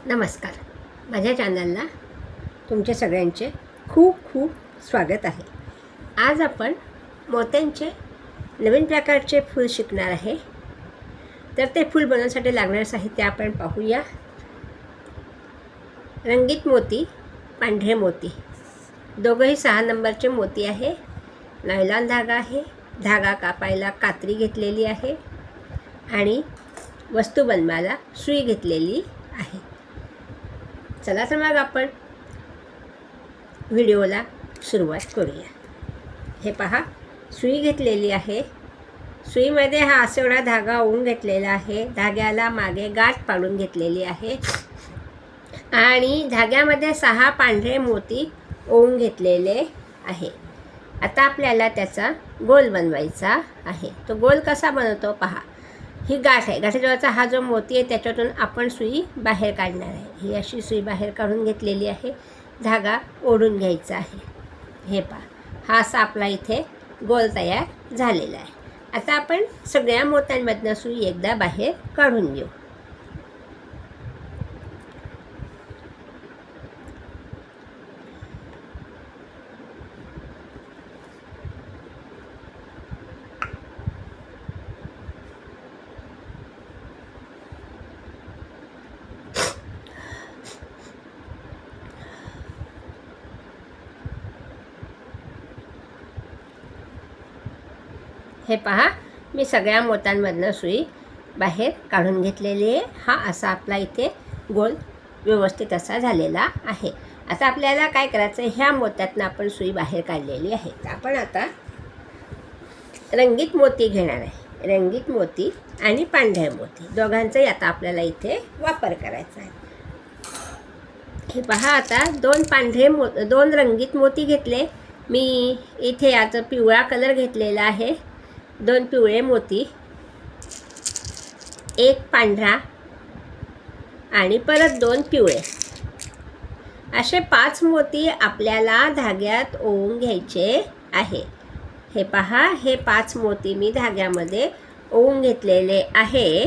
नमस्कार. माझ्या चॅनलला तुमच्या सगळ्यांचे खूप खूप स्वागत आहे. आज आपण मोत्यांचे नवीन प्रकारचे फूल शिकणार आहे. तर ते फूल बनवण्यासाठी लागणारे साहित्य आपण पाहूया. रंगीत मोती, पांढरे मोती, दोघंही 6 नंबरचे मोती आहे. नायलॉन धागा आहे. धागा कापायला कात्री घेतलेली आहे आणि वस्तू बनवायला सुई घेतलेली आहे. चला तर मग आपण व्हिडिओला सुरुवात करूया. हे पहा, सुई घेतलेली आहे. सुईमध्ये हा असेवढा धागा ओवून घेतलेला आहे. धाग्याला मागे गाठ पाडून घेतलेली आहे आणि धाग्यामध्ये 6 पांढरे मोती ओवून घेतलेले आहे. आता आपल्याला त्याचा गोल बनवायचा आहे. तो गोल कसा बनवतो पहा. ही गाठ आहे. गाठीजवळचा हा जो मोती आहे त्याच्यातून आपण सुई बाहेर काढणार आहे. ही अशी सुई बाहेर काढून घेतलेली आहे. धागा ओढून घ्यायचा आहे. हे पहा, हा असा आपला इथे गोल तयार झालेला आहे. आता आपण सगळ्या मोत्यांमधनं सुई एकदा बाहेर काढून घेऊ. हे पहा, मी सगळ्या मोत्यांमधनं सुई बाहेर काढून घेतलेली आहे. हा असा आपला इथे गोल व्यवस्थित असा झालेला आहे. आता आपल्याला काय करायचं आहे, ह्या मोत्यातनं आपण सुई बाहेर काढलेली आहे. तर आपण आता रंगीत मोती घेणार आहे. रंगीत मोती आणि पांढरे मोती दोघांचाही आता आपल्याला इथे वापर करायचा आहे. हे पहा, आता 2 रंगीत मोती घेतले मी. इथे याचा पिवळा कलर घेतलेला आहे. 2 पिवळे मोती, 1 पांढरा आणि परत 2 पिवळे, असे 5 मोती आपल्याला धाग्यात ओवून घ्यायचे आहे. हे पहा, हे 5 मोती मी धाग्यामध्ये ओवून घेतलेले आहे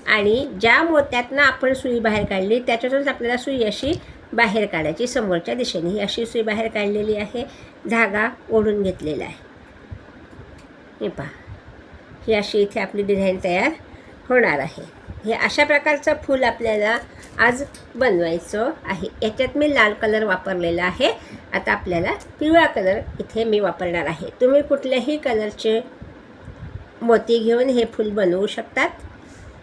आणि ज्या मोत्यातनं आपण सुई बाहेर काढली त्याच्यातूनच आपल्याला सुई अशी बाहेर काढायची समोरच्या दिशेने. ही अशी सुई बाहेर काढलेली आहे. धागा ओढून घेतलेला आहे. हे पहा, ही अशी इथे आपली डिझाईन तयार होणार आहे. हे अशा प्रकारचं फूल आपल्याला आज बनवायचं आहे. याच्यात मी लाल कलर वापरलेला आहे. आता आपल्याला पिवळा कलर इथे मी वापरणार आहे. तुम्ही कुठल्याही कलरचे मोती घेऊन हे फूल बनवू शकतात.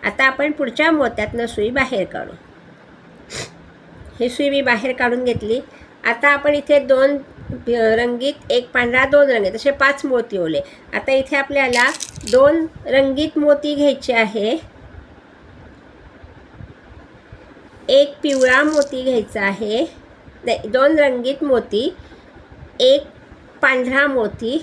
आता आपण पुढच्या मोत्यातनं सुई बाहेर काढू. ही सुई मी बाहेर काढून घेतली. आता आपण इथे 2 रंगीत, 1 पांढरा, 2 रंगीत असे 5 मोती ओवले. आता इथे आपल्याला 2 रंगीत मोती घ्यायचे आहे. 1 पिवळा मोती घ्यायचा आहे. 2 रंगीत मोती, 1 पांढरा मोती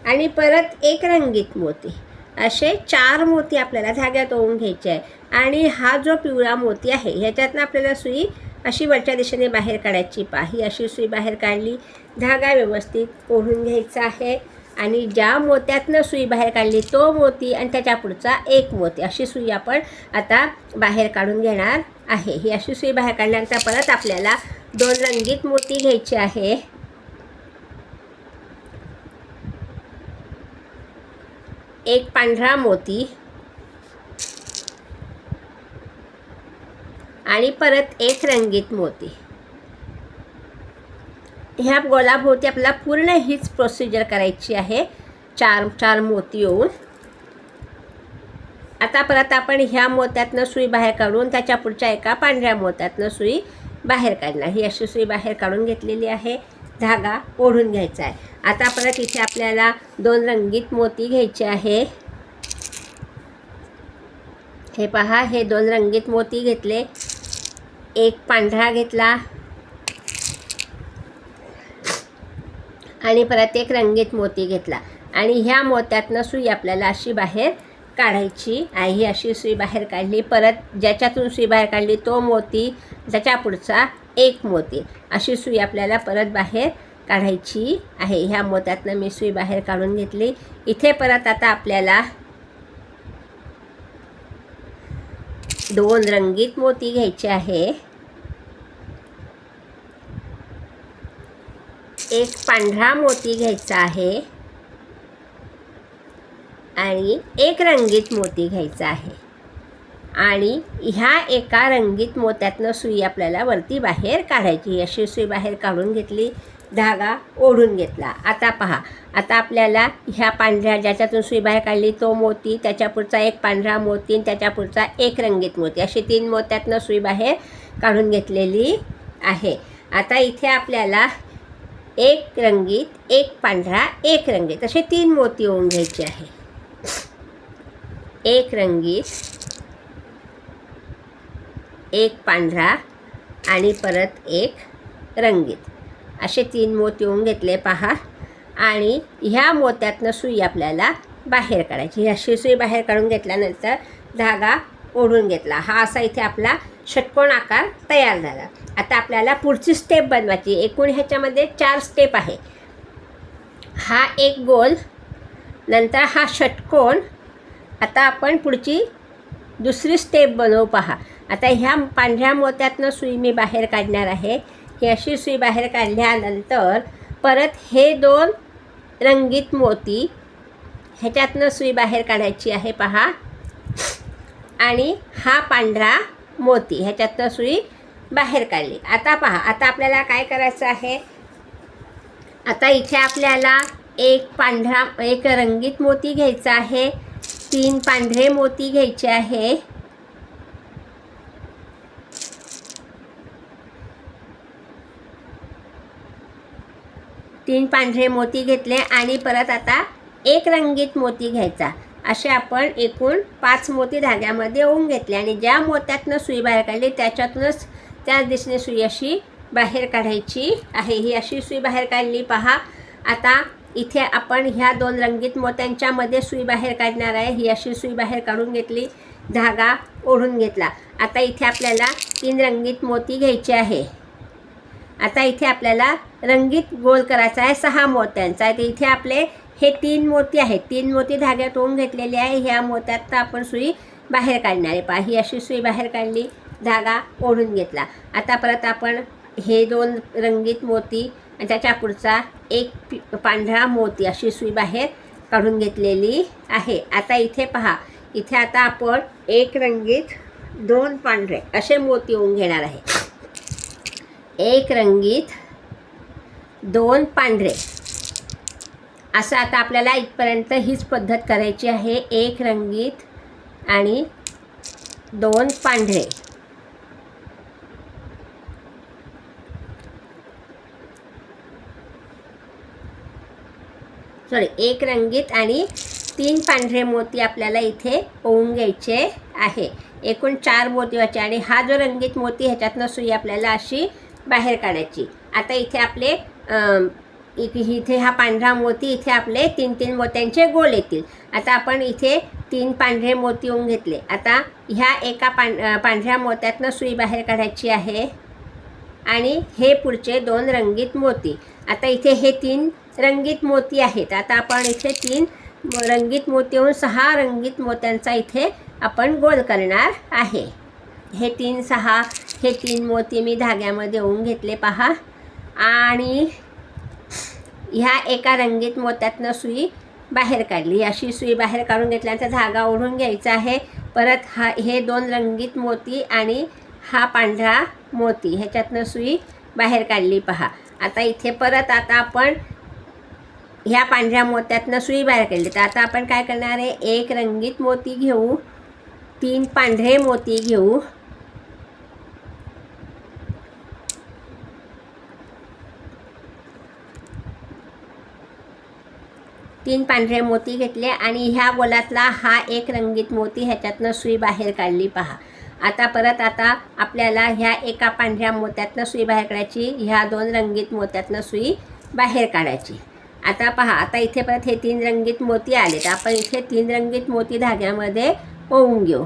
आणि परत 1 रंगीत मोती, असे 4 मोती आपल्याला धाग्यात ओवून घ्यायचे आहे. आणि हा जो पिवळा मोती आहे ह्याच्यातनं आपल्याला सुई अशी वरच्या दिशेने बाहेर काढायची. पाही अशी सुई बाहेर काढली. धागा व्यवस्थित ओढून घ्यायचा आहे आणि ज्या मोत्यातनं सुई बाहेर काढली तो मोती आणि त्याच्या पुढचा 1 मोती, अशी सुई आपण आता बाहेर काढून घेणार आहे. ही अशी सुई बाहेर काढल्यानंतर परत आपल्याला 2 रंगीत मोती घ्यायचे आहे. 1 पांढरा मोती आणि परत 1 रंगीत मोती. ह्या गोलाभोवती आपल्याला पूर्ण हीच प्रोसिजर करायची आहे. 4 मोती येऊन आता परत आपण ह्या मोत्यातनं सुई बाहेर काढून त्याच्या पुढच्या एका पांढऱ्या मोत्यातनं सुई बाहेर काढणार. ही अशी सुई बाहेर काढून घेतलेली आहे. धागा ओढून घ्यायचा आहे. आता परत इथे आपल्याला 2 रंगीत मोती घ्यायचे आहे. हे पहा, हे 2 रंगीत मोती घेतले. 1 पांढरा घेतला आणि परत 1 रंगीत मोती घेतला आणि ह्या मोत्यातनं सुई आपल्याला अशी बाहेर काढायची आहे. ही अशी सुई बाहेर काढली. परत ज्याच्यातून सुई बाहेर काढली तो मोती, त्याच्या पुढचा 1 मोती, अशी सुई आपल्याला परत बाहेर काढायची आहे. ह्या मोत्यातनं मी सुई बाहेर काढून घेतली. इथे परत आता आपल्याला 2 रंगीत मोती घ्यायचे आहे, एक पांढरा मोती घ्यायचा आहे आणि एक रंगीत मोती घ्यायचा आहे. आणि ह्या एका रंगीत मोत्यातनं सुई आपल्याला वरती बाहेर काढायची. अशी सुई बाहेर काढून घेतली, धागा ओढून घेतला. आता पहा, आता आपल्याला ह्या पांढऱ्या ज्याच्यातून सुई बाहेर काढली तो मोती, त्याच्या पुढचा एक पांढरा मोती, त्याच्या पुढचा एक रंगीत मोती, अशी 3 मोत्यातनं सुई बाहेर काढून घेतलेली आहे. आता इथे आपल्याला एक रंगीत, एक पांढरा, एक रंगीत असे 3 मोती ओढून घ्यायचे आहे. एक रंगीत, एक पांढरा आणि परत एक रंगीत असे 3 मोती ओढून घेतले पहा. आणि ह्या मोत्यातनं सुई आपल्याला बाहेर काढायची. अशी सुई बाहेर काढून घेतल्यानंतर धागा ओढून घेतला. हा असा इथे आपला षटकोन आकार तयार झाला. आता आपल्याला पुढची स्टेप बनवायची. एकूण ह्याच्यामध्ये 4 स्टेप आहे. हा एक गोल, नंतर हा षटकोन. आता आपण पुढची दुसरी स्टेप बनवू पहा. आता ह्या पांढऱ्या मोत्यातनं सुई मी बाहेर काढणार आहे. ही अशी सुई बाहेर काढल्यानंतर परत हे 2 रंगीत मोती ह्याच्यातनं सुई बाहेर काढायची आहे पहा. आणि हा पांढरा मोती ह्याच्यातनं सुई बाहेर काढली. आता पहा, आता आपल्याला काय करायचं आहे. आता इथे आपल्याला एक रंगीत मोती घ्यायचा आहे, 3 पांढरे मोती घ्यायचे आहे, तीन पांढरे मोती घेतले आणि परत आता एक रंगीत मोती घ्यायचा. असे आपण एकूण 5 मोती धाग्यामध्ये ओवून घेतले आणि ज्या मोत्यातनं सुई बाहेर काढली त्याच्यातूनच त्याच दिशेने सुई अशी बाहेर काढायची आहे. ही अशी सुई बाहेर काढली पहा. आता इथे आपण ह्या 2 रंगीत मोत्यांच्या मध्ये सुई बाहेर काढणार आहे. ही अशी सुई बाहेर काढून घेतली, धागा ओढून घेतला. आता इथे आपल्याला 3 रंगीत मोती घ्यायचे आहे. आता इथे आपल्याला रंगीत गोल करायचा आहे 6 मोत्यांचा. तर इथे आपले हे 3 मोती आहेत. 3 मोती धाग्यात ओवून घेतलेले आहे. ह्या मोत्यात आपण सुई बाहेर काढणार आहे पहा. ही अशी सुई बाहेर काढली, धागा ओढून घेतला. आता परत आपण हे 2 रंगीत मोती आणि त्याच्या पुढचा एक पांढरा मोती अशी सुई बाहेर काढून घेतलेली आहे. आता इथे पहा, इथे आता आपण एक रंगीत 2 पांढरे असे मोती ओवून घेणार आहे. एक रंगीत 2 पांढरे असं आता आपल्याला इथपर्यंत हीच पद्धत करायची आहे. एक रंगीत आणि 2 पांढरे. एक रंगीत आणि 3 पांढरे मोती आपल्याला इथे ओवून घ्यायचे आहे. एकूण 4 मोती व्हायचे आणि हा जो रंगीत मोती ह्याच्यातनं सुई आपल्याला अशी बाहेर काढायची. आता इथे आपले इथे हा पांढरा मोती, इथे आपले 3-3 मोत्यांचे गोल येतील. आता आपण इथे 3 पांढरे मोती ओवून घेतले. आता ह्या एका पांढऱ्या मोत्यातनं सुई बाहेर काढायची आहे आणि हे पुढचे 2 रंगीत मोती. आता इथे हे 3 रंगीत मोती आहेत. आता आपण इथे 3 रंगीत मोती होऊन 6 रंगीत मोत्यांचा इथे आपण गोल करणार आहे. हे 3 मोती मी धाग्यामध्ये ओवून घेतले पहा. आणि ह्या एका रंगीत मोत्यातनं सुई बाहेर काढली. अशी सुई बाहेर काढून घेतल्यानंतर धागा ओढून घ्यायचा आहे. परत हे 2 रंगीत मोती आणि हा पांढरा मोती ह्याच्यातनं सुई बाहेर काढली पहा. आता इथे परत आता आपण ह्या पांढऱ्या मोत्यातनं सुई बाहेर काढली. तर आता आपण काय करणार आहे, एक रंगीत मोती घेऊ, 3 पांढरे मोती घेऊ, तीन पांढरे मोती घेतले आणि ह्या गोलातला हा एक रंगीत मोती ह्याच्यातनं सुई बाहेर काढली पहा. आता परत आता आपल्याला ह्या एका पांढऱ्या मोत्यातनं सुई बाहेर काढायची, ह्या 2 रंगीत मोत्यातनं सुई बाहेर काढायची. आता पहा, आता इथे परत हे 3 रंगीत मोती आले. तर आपण इथे 3 रंगीत मोती धाग्यामध्ये ओवून घेऊ.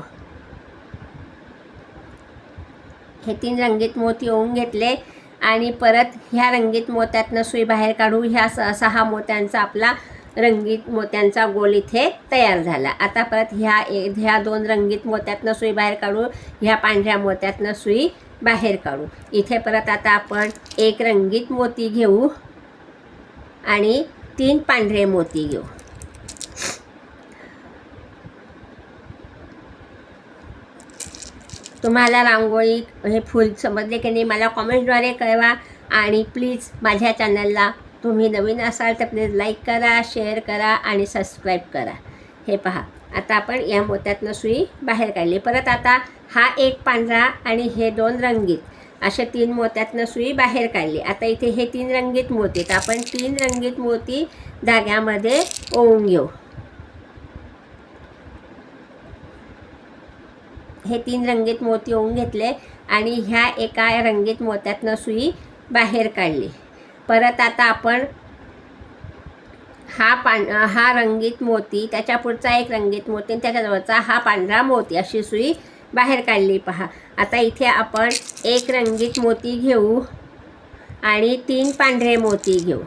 हे 3 रंगीत मोती ओवून घेतले आणि परत ह्या रंगीत मोत्यातनं सुई बाहेर काढू. ह्या 6 मोत्यांचा आपला रंगीत मोत्यांचा गोल इथे तयार झाला. आता परत ह्या 2 रंगीत मोत्यातनं सुई बाहेर काढू, ह्या पांढऱ्या मोत्यातनं सुई बाहेर काढू. इथे परत आता आपण 1 रंगीत मोती घेऊ आणि 3 पांढरे मोती घेऊ. तुम्हाला रांगोळी हे फूल समजले की नाही मला कॉमेंटद्वारे कळवा. आणि प्लीज माझ्या चॅनलला तुम्ही नवीन असाल तर प्लीज लाईक करा, शेअर करा आणि सबस्क्राईब करा. हे पहा, आता आपण या मोत्यातनं सुई बाहेर काढली. परत आता हा 1 पांढरा आणि हे 2 रंगीत असे 3 मोत्यातनं सुई बाहेर काढली. आता इथे हे 3 रंगीत मोती, तर आपण 3 रंगीत मोती धाग्यामध्ये ओवून घेऊ. हे 3 रंगीत मोती ओवून घेतले आणि ह्या एका रंगीत मोत्यातनं सुई बाहेर काढली. परत आता आपण हा रंगीत मोती, त्याच्या पुढचा 1 रंगीत मोती आणि त्याच्याजवळचा हा पांढरा मोती अशी सुई बाहेर काढली. पहा, आता इथे आपण 1 रंगीत मोती घेऊ आणि 3 पांढरे मोती घेऊ.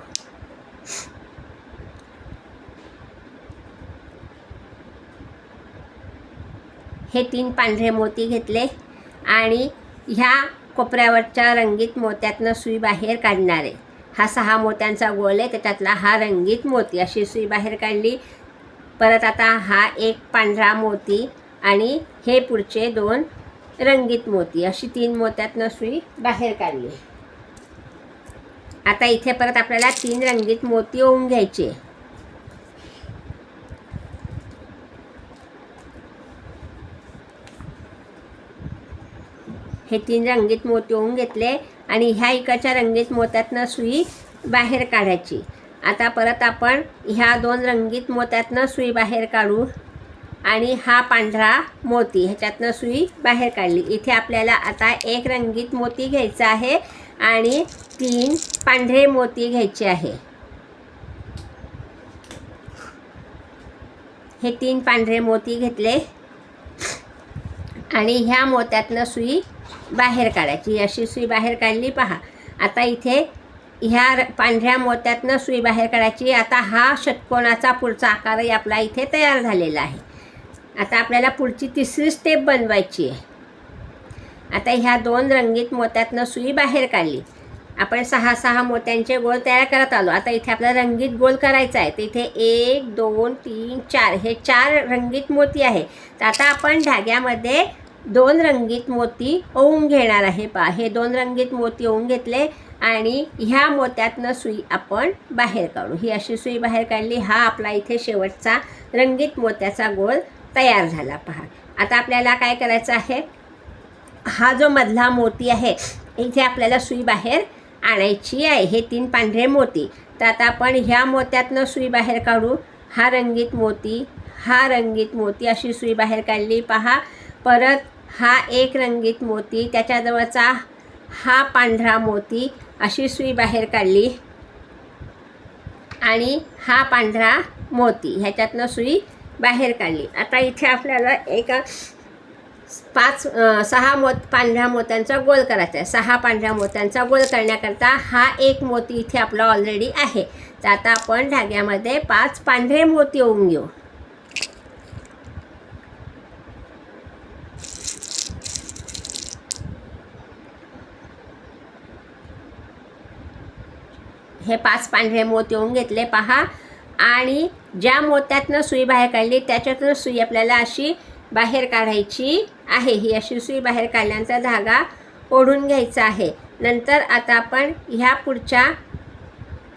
हे 3 पांढरे मोती घेतले आणि ह्या कोपऱ्यावरच्या रंगीत मोत्यातनं सुई बाहेर काढणार आहे. हा 6 मोत्यांचा गोल आहे, त्याच्यातला हा रंगीत मोती अशी सुई बाहेर काढली. परत आता हा 1 पांढरा मोती आणि हे पुढचे 2 रंगीत मोती अशी 3 मोत्यातनं सुई बाहेर काढली. आता इथे परत आपल्याला 3 रंगीत मोती ओवून घ्यायचे. हे 3 रंगीत मोती ओवून घेतले आणि ह्या इकडच्या रंगीत मोत्यातनं सुई बाहेर काढायची. आता परत आपण ह्या 2 रंगीत मोत्यातनं सुई बाहेर काढू आणि हा पांढरा मोती ह्याच्यातनं सुई बाहेर काढली. इथे आपल्याला आता 1 रंगीत मोती घ्यायचा आहे आणि 3 पांढरे मोती घ्यायचे आहे. हे 3 पांढरे मोती घेतले आणि ह्या मोत्यातनं सुई बाहेर काढायची. अशी सुई बाहेर काढली. पहा, आता इथे ह्या पांढऱ्या मोत्यातनं सुई बाहेर काढायची. आता हा षटकोनाचा पुढचा आकारही आपला इथे तयार झालेला आहे. आता आपल्याला पुढची 3री स्टेप बनवायची आहे. आता ह्या 2 रंगीत मोत्यातनं सुई बाहेर काढली. आपण 6 मोत्यांचे गोल तयार करत आलो. आता इथे आपल्याला रंगीत गोल करायचा आहे. तर इथे 1 2 3 4 हे 4 रंगीत मोती आहे. तर आता आपण धाग्यामध्ये 2 रंगीत मोती ओवून घेणार आहे. पहा, हे 2 रंगीत मोती ओवून घेतले आणि ह्या मोत्यातनं सुई आपण बाहेर काढू. ही अशी सुई बाहेर काढली. हा आपला इथे शेवटचा रंगीत मोत्याचा गोल तयार झाला. पहा, आता आपल्याला काय करायचं आहे, हा जो मधला मोती आहे इथे आपल्याला सुई बाहेर आणायची आहे. हे 3 पांढरे मोती. तर आता आपण ह्या मोत्यातनं सुई बाहेर काढू. हा रंगीत मोती, हा रंगीत मोती अशी सुई बाहेर काढली. पहा, परत हा 1 रंगीत मोती, त्याच्याजवळचा हा पांढरा मोती अशी सुई बाहेर काढली आणि हा पांढरा मोती ह्याच्यातनं सुई बाहेर काढली. आता इथे आपल्याला 6 पांढऱ्या मोत्यांचा गोल करायचा आहे. 6 पांढऱ्या मोत्यांचा गोल करण्याकरता हा 1 मोती इथे आपला ऑलरेडी आहे. तर आता आपण धाग्यामध्ये 5 पांढरे मोती ओवून घेऊ. हे 5 पांढरे मोती ओवून घेतले. पहा, आणि ज्या मोत्यातनं सुई बाहेर काढली त्याच्यातून सुई आपल्याला अशी बाहेर काढायची आहे. ही अशी सुई बाहेर काढल्यानंतर धागा ओढून घ्यायचा आहे. नंतर आता आपण ह्या पुढच्या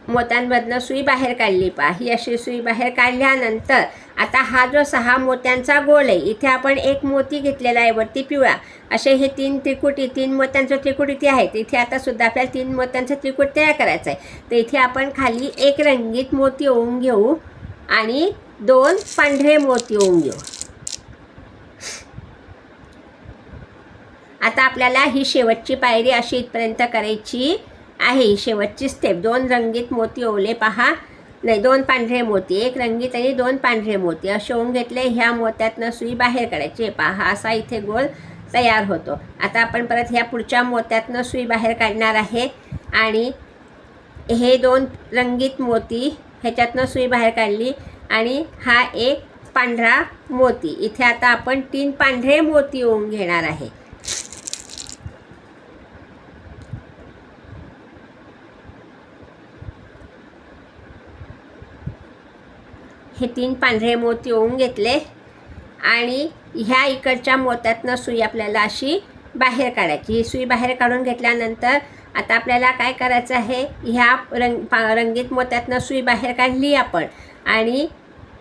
मोत्यांमधनं सुई बाहेर काढली. पहा, ही अशी सुई बाहेर काढल्यानंतर आता हा जो 6 मोत्यांचा गोल आहे इथे आपण 1 मोती घेतलेला आहे वरती पिवळा. असे हे 3 त्रिकुटी, 3 मोत्यांचं त्रिकुट इथे आहेत. इथे आता सुद्धा आपल्याला 3 मोत्यांचं त्रिकुट तयार करायचं आहे. तर इथे आपण खाली 1 रंगीत मोती ओवून घेऊ आणि 2 पांढरे मोती ओवून घेऊ. आता आपल्याला ही शेवटची पायरी अशी इथपर्यंत करायची आहे. ही शेवटची स्टेप. 2 रंगीत मोती ओवले. पहा, नाही 2 पांढरे मोती, 1 रंगीत आणि 2 पांढरे मोती असे ओवून घेतले. ह्या मोत्यातनं सुई बाहेर काढायची. पहा, असा इथे गोल तयार होतो. आता आपण परत ह्या पुढच्या मोत्यातनं सुई बाहेर काढणार आहे आणि हे 2 रंगीत मोती ह्याच्यातनं सुई बाहेर काढली आणि हा एक पांढरा मोती. इथे आता आपण 3 पांढरे मोती ओवून घेणार आहे. हे 3 पांढरे मोती ओवून घेतले आणि ह्या इकडच्या मोत्यातनं सुई आपल्याला अशी बाहेर काढायची. ही सुई बाहेर काढून घेतल्यानंतर आता आपल्याला काय करायचं आहे, ह्या रंगीत मोत्यातनं सुई बाहेर काढली आपण आणि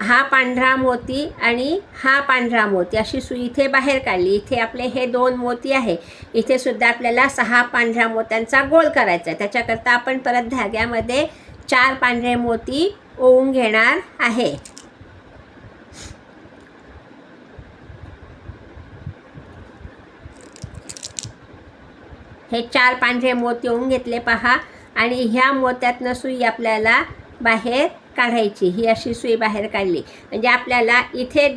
हा पांढरा मोती आणि हा पांढरा मोती अशी सुई इथे बाहेर काढली. इथे आपले हे 2 मोती आहे. इथे सुद्धा आपल्याला 6 पांढऱ्या मोत्यांचा गोल करायचा आहे. त्याच्याकरता आपण परत धाग्यामध्ये 4 पांढरे मोती ओवून घेणार आहे. हे 4 पांढरे मोती ओवून घेतले पहा आणि ह्या मोत्यातनं सुई आपल्याला बाहेर काढायची. ही अशी सुई बाहेर काढली म्हणजे आपल्याला इथे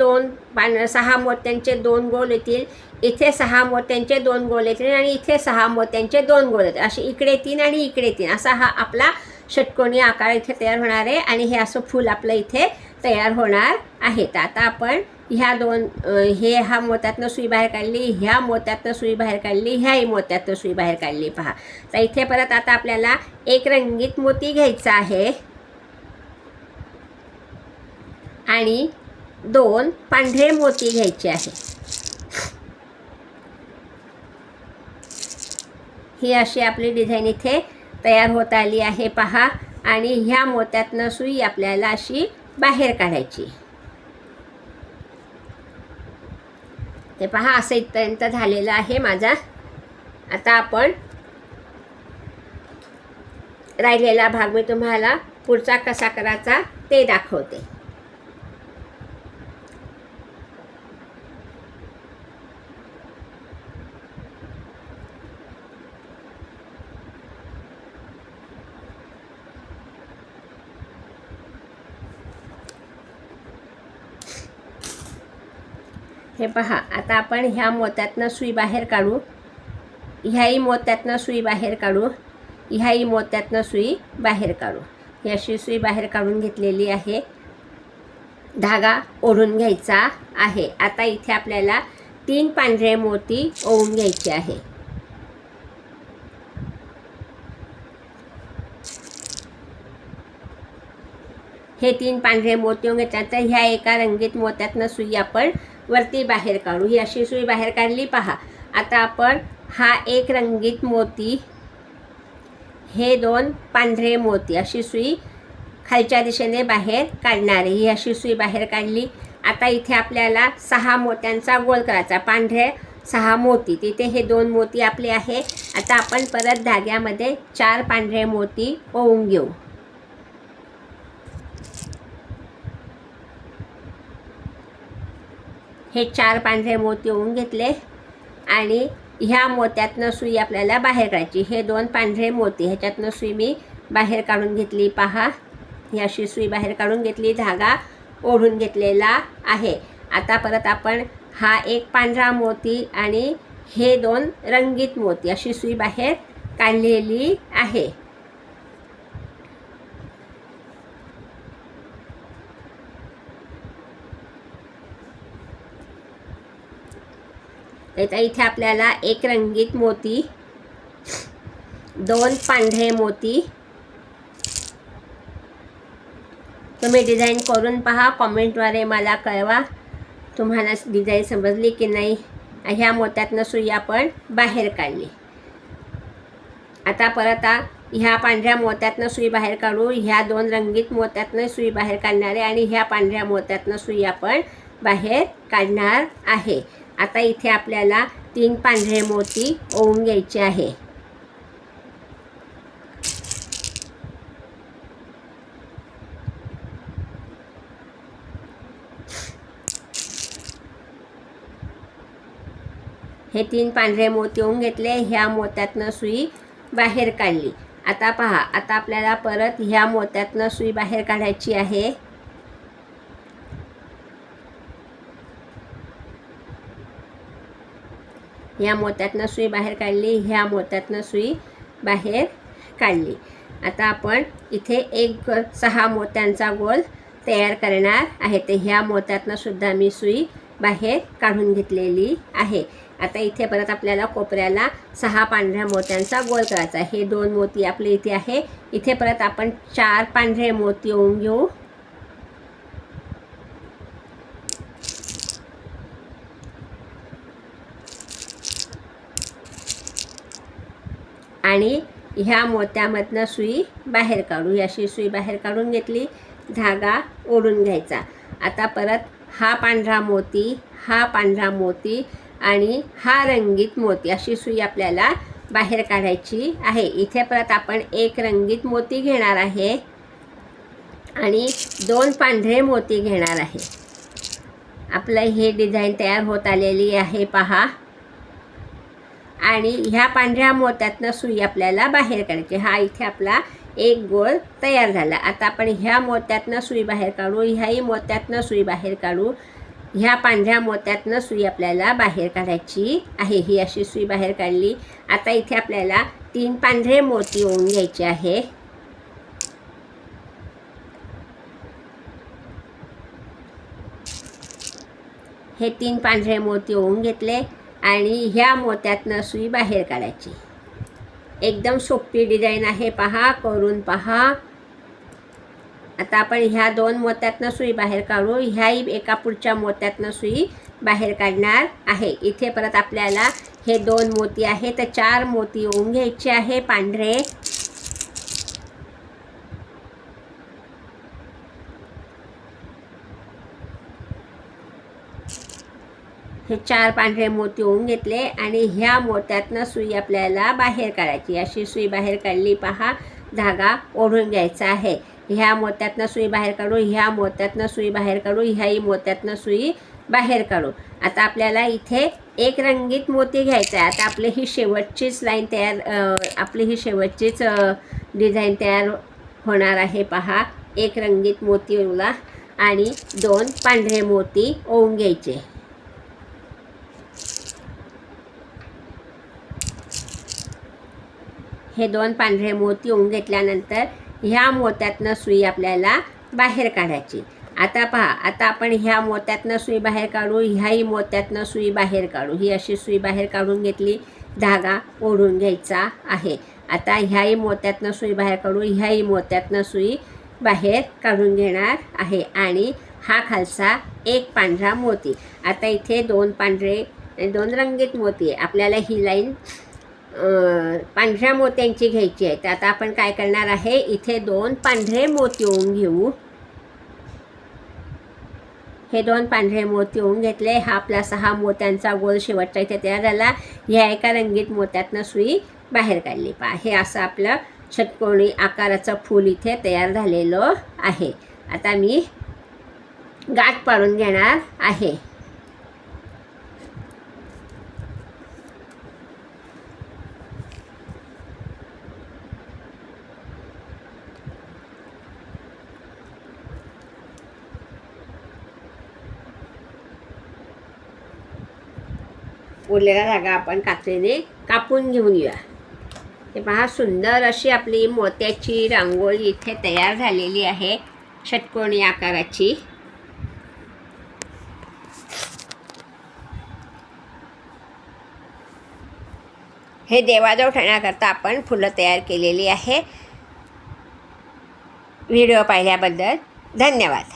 6 मोत्यांचे 2 गोल येतील, इथे 6 मोत्यांचे 2 गोल येतील आणि इथे 6 मोत्यांचे 2 गोल येतील. असे इकडे 3 आणि इकडे 3 असा हा आपला षटकोनी आकार इथे तयार होणार आहे आणि हे असं फूल आपलं इथे तयार होणार आहे. तर आता आपण ह्या हा मोत्यातनं सुई बाहेर काढली, ह्या मोत्यातनं सुई बाहेर काढली, ह्याही मोत्यातनं सुई बाहेर काढली पहा. तर इथे परत आता आपल्याला एक रंगीत मोती घ्यायचा आहे आणि 2 पांढरे मोती घ्यायचे आहे. ही अशी आपली डिझाईन इथे तयार होत आली आहे पहा आणि ह्या मोत्यातनं सुई आपल्याला अशी बाहेर काढायची. ते पहा असं इथपर्यंत झालेलं आहे माझा. आता आपण राहिलेला भाग मी तुम्हाला पुढचा कसा करायचा ते दाखवते. हे पहा आता आपण ह्या मोत्यातनं सुई बाहेर काढू, ह्याही मोत्यातनं सुई बाहेर काढू, ह्याही मोत्यातनं सुई बाहेर काढू. ही अशी सुई बाहेर काढून घेतलेली आहे. धागा ओढून घ्यायचा आहे. आता इथे आपल्याला 3 पांढरे मोती ओवून घ्यायचे आहे. हे 3 पांढरे मोती ओवून घेतल्यानंतर ह्या एका रंगीत मोत्यातनं सुई आपण वरती बाहेर काढू. ही अशी सुई बाहेर काढली पहा. आता आपण हा एक रंगीत मोती, हे 2 पांढरे मोती अशी सुई खालच्या दिशेने बाहेर काढणार आहे. ही अशी सुई बाहेर काढली. आता इथे आपल्याला 6 मोत्यांचा गोल करायचा. पांढरे 6 मोती, तिथे हे 2 मोती आपले आहे. आता आपण परत धाग्यामध्ये 4 पांढरे मोती ओवून घेऊ. हे 4 पांढरे मोती ओवून घेतले आणि ह्या मोत्यातनं सुई आपल्याला बाहेर काढायची. हे 2 पांढरे मोती ह्याच्यातनं सुई मी बाहेर काढून घेतली पहा. ही अशी सुई बाहेर काढून घेतली, धागा ओढून घेतलेला आहे. आता परत आपण हा एक पांढरा मोती आणि हे 2 रंगीत मोती अशी सुई बाहेर काढलेली आहे. आता इथे आपल्याला एक रंगीत मोती, 2 पांढरे मोती. तुम्ही डिझाईन करून पहा, कॉमेंटद्वारे मला कळवा तुम्हाला डिझाईन समजली की नाही. ह्या मोत्यातनं सुई आपण बाहेर काढली. आता परत ह्या पांढऱ्या मोत्यातनं सुई बाहेर काढू, ह्या 2 रंगीत मोत्यातनं सुई बाहेर काढणार आहे आणि ह्या पांढऱ्या मोत्यातनं सुई आपण बाहेर काढणार आहे. आता इथे आपल्याला 3 पांढरे मोती ओवून घ्यायचे आहे. हे 3 पांढरे मोती ओवून घेतले, ह्या मोत्यातनं सुई बाहेर काढली. आता पहा, आता आपल्याला परत ह्या मोत्यातनं सुई बाहेर काढायची आहे. ह्या मोत्यातनं सुई बाहेर काढली, ह्या मोत्यातनं सुई बाहेर काढली. आता आपण इथे एक 6 मोत्यांचा गोल तयार करणार आहे. ते ह्या मोत्यातनं सुद्धा मी सुई बाहेर काढून घेतलेली आहे. आता इथे परत आपल्याला कोपऱ्याला 6 पांढऱ्या मोत्यांचा गोल करायचा. हे 2 मोती आपले इथे आहे. इथे परत आपण 4 पांढरे मोती ओवून घेऊ. आणि ह्या मोत्यामधनं सुई बाहेर काढू. ही अशी सुई बाहेर काढून घेतली. धागा ओढून घ्यायचा. आता परत हा पांढरा मोती, हा पांढरा मोती आणि हा रंगीत मोती अशी सुई आपल्याला बाहेर काढायची आहे. इथे परत आपण एक रंगीत मोती घेणार आहे आणि 2 पांढरे मोती घेणार आहे. आपलं हे डिझाईन तयार होत आलेली आहे पहा. आणि ह्या पांढऱ्या मोत्यातनं सुई आपल्याला बाहेर काढायची. हा इथे आपला एक गोल तयार झाला. आता आपण ह्या मोत्यातनं सुई बाहेर काढू. ह्याही मोत्यातनं सुई बाहेर काढू. ह्या पांढऱ्या मोत्यातनं सुई आपल्याला बाहेर काढायची आहे. ही अशी सुई बाहेर काढली. आता इथे आपल्याला 3 पांढरे मोती ओवून घ्यायचे आहे. हे 3 पांढरे मोती ओवून घेतले आणि ह्या मोत्यातनं सुई बाहेर काढायची. एकदम सोपी डिझाईन आहे पहा, करून पहा. आता आपण ह्या 2 मोत्यातनं सुई बाहेर काढू. ह्याही एका पुढच्या मोत्यातनं सुई बाहेर काढणार आहे. इथे परत आपल्याला हे 2 मोती आहे तर 4 मोती ओवून घ्यायचे आहे पांढरे. हे 4 पांढरे मोती ओवून घेतले आणि ह्या मोत्यातनं सुई आपल्याला बाहेर काढायची. अशी सुई बाहेर काढली पहा. धागा ओढून घ्यायचा आहे. ह्या मोत्यातनं सुई बाहेर काढू. ह्या मोत्यातनं सुई बाहेर काढू. ह्याही मोत्यातनं सुई बाहेर काढू. आता आपल्याला इथे एक रंगीत मोती घ्यायचा आहे. आता आपली ही शेवटचीच लाईन तयार, आपली ही शेवटचीच डिझाईन तयार होणार आहे पहा. एक रंगीत मोती ओवला आणि 2 पांढरे मोती ओवून घ्यायचे. हे 2 पांढरे मोती ओवून घेतल्यानंतर ह्या मोत्यातनं सुई आपल्याला बाहेर काढायची. आता पहा, आता आपण ह्या मोत्यातनं सुई बाहेर काढू. ह्याही मोत्यातनं सुई बाहेर काढू. ही अशी सुई बाहेर काढून घेतली. धागा ओढून घ्यायचा आहे. आता ह्याही मोत्यातनं सुई बाहेर काढू. ह्याही मोत्यातनं सुई बाहेर काढून घेणार आहे. आणि हा खालचा एक पांढरा मोती. आता इथे 2 पांढरे 2 रंगीत मोती आहे. आपल्याला ही लाईन पांढऱ्या मोत्यांची घ्यायची आहे. तर आता आपण काय करणार आहे, इथे 2 पांढरे मोती ओवून घेऊ. हे 2 पांढरे मोती ओवून घेतले. हा आपला 6 मोत्यांचा गोल शेवटचा इथे तयार झाला. ह्या एका रंगीत मोत्यातनं सुई बाहेर काढली पहा. हे असं आपलं षटकोनी आकाराचं फूल इथे तयार झालेलं आहे. आता मी गाठ पाडून घेणार आहे. उरलेला धागा आपण कात्रीने कापून घेऊन येऊया. हे पहा, सुंदर अशी आपली मोत्याची रांगोळी इथे तयार झालेली आहे षटकोनी आकाराची. हे देवाजवळ ठेवण्याकरता आपण फुलं तयार केलेली आहे. व्हिडिओ पाहिल्याबद्दल धन्यवाद.